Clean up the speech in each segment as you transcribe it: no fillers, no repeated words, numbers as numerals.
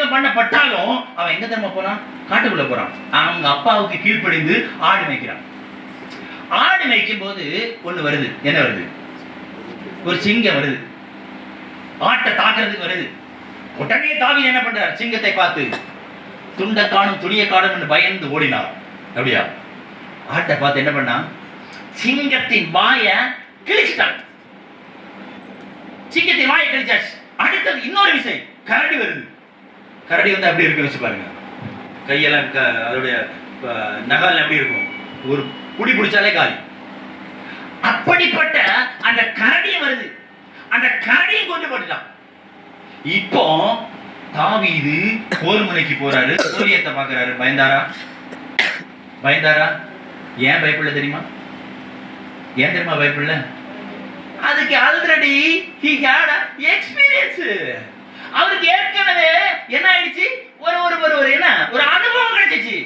அபிஷேகம் பண்ணப்பட்டாலும் அவன் எங்க தெரியுமா போறான்? காட்டுக்குள்ள போறான். அவங்க அப்பாவுக்கு கீழ்ப்படிந்து ஆடு மேய்க்கிறான். ஆடு மேய்க்கும் போது ஒண்ணு வருது. என்ன வருது? ஒரு சிங்கம் வருது, ஆட்டை தாக்குறதுக்கு வருது. உடனே தாவீது என்ன பண்றார்? சிங்கத்தை பார்த்து துண்டை காணும் துணியை காணும் பயந்து ஓடினார். அப்படியா? ஆட்டை பார்த்து என்ன பண்ணா? சிங்கத்தின் வாயை கிழிச்சிட்டான். சிங்கத்தின் வாயை கிழிச்சாச்சு. அடுத்தது இன்னொரு விஷயம், கரடி வருது. கரடி வந்து அப்படி இருக்கு, வச்சு பாருங்க. கையெல்லாம் அதோடைய நகால் எப்படி இருக்கும்? ஒரு புடி பிடிச்சாலே காலி. அப்படிப்பட்ட அந்த கரடியும் வருது. அந்த கரடியும் கொண்டு போட்டுட்டான். இப்போ தாவீது போர் முனைக்கு போறாரு. கோலியத்தை பாக்குறாரு. பயந்தாரா? பயந்தாரா? ஏன் பயப்படல தெரியுமா? ஏன் தெரியுமா பயப்படல? அதுக்கு ஆல்ரெடி he had experience. அவருக்கு ஏற்கனவே என்ன ஆயிடுச்சு? ஒரு என்ன ஒரு அனுபவம் கிடைச்சிச்சு.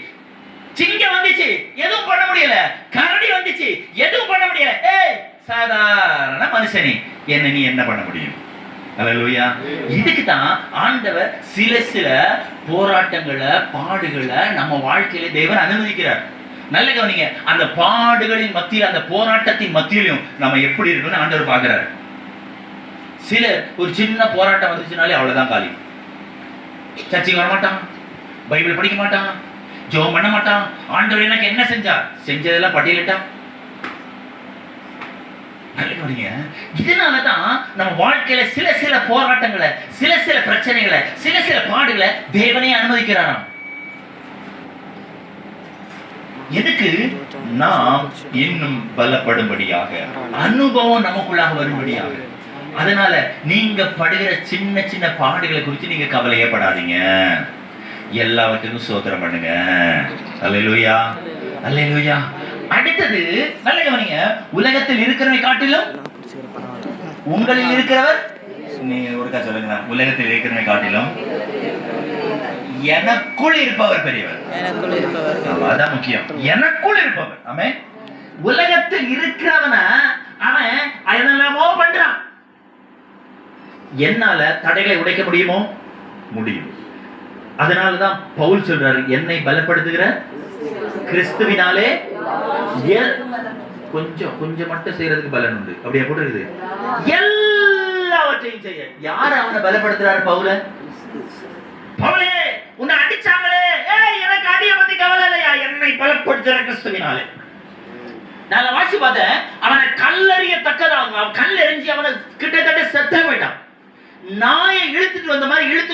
சிங்கம் வந்துச்சு, எதுவும் பண்ண முடியல. கரடி வந்துச்சு, எதுவும் பண்ண முடியல. ஏய் சாதாரண மனுஷனே, என்ன நீ என்ன பண்ண முடியும்? அல்லேலூயா. இதுக்கு தான் ஆண்டவர் சில போராட்டங்களை, பாடுகளை நம்ம வாழ்க்கையில தேவன் அனுமதிக்கிறார். நல்ல கவனிங்க. அந்த பாடுகளின் மத்தியில், அந்த போராட்டத்தின் மத்தியிலும் நம்ம எப்படி இருக்கணும்னு ஆண்டவர் பார்க்கிறார். சிலர் ஒரு சின்ன போராட்டம் வந்துச்சுனாலே அவ்வளவுதான் காலி. சர்ச்சைக்கு வர மாட்டான், பைபிள் படிக்க மாட்டான், ஜெபம் பண்ண மாட்டான். ஆண்டவர் எனக்கு என்ன செஞ்சார்? செஞ்சதெல்லாம் பட்டியலிட்டான். இதனாலதான் நம்ம வாழ்க்கையில சில போராட்டங்களை, சில பிரச்சனைகளை, சில பாடுகளை தேவனே அனுமதிக்கிறாராம். எதுக்கு? நாம் இன்னும் பலப்படும்படியாக, அனுபவம் நமக்குள்ளாக வரும்படியாக. அதனால நீங்க படுகிற சின்ன பாடுகளை குறித்து நீங்க கவலையப்படாதீங்க. எல்லாவற்றுக்கும் ஸ்தோத்திரம் பண்ணுங்க. அல்லேலூயா, அல்லேலூயா. அடுத்தது நல்ல கவனிங்க. உலகத்தில் இருக்கிறவை காட்டிலும் உங்களில் இருக்கிறவர், நீ ஒருக்கா சொல்லுங்க, உலகத்தில் இருக்கிறவை காட்டிலும் எனக்குள் இருப்பவர் பெரியவர். எனக்குள் இருப்பவர், அதான் முக்கியம். எனக்குள் இருப்பவர். ஆமென். உலகத்தில் இருக்கிறவன அவன் என்னெல்லாமோ பண்றான். என்னால தடைகளை உடைக்க முடியுமோ? முடியும். அதனாலதான் பவுல் சொல்றாரு, என்னை பலப்படுத்துகிற கிறிஸ்துவினாலே கொஞ்சம் மட்டும் செய்யறதுக்கு பலன் உண்டு. அப்படியே போட்டுருக்குது. எல்லாவற்றையும் செய்ய யார் அவனை பலப்படுத்துறாரு? பவுல. பவுலே, உன்னை அடிச்சாங்களே, ஏய் எனக்கு அடிய பத்தி கவலை இல்லையா? என்னை பலப்படுத்துகிற கிறிஸ்துவினாலே. நான் வாசி பார்த்தேன். அவனை கல்லறியத்தக்கதாக கல் எறிஞ்சி அவனை கிட்டத்தட்ட செத்த போயிட்டான். நாயை இழுத்துட்டு வந்த மாதிரி இழுத்து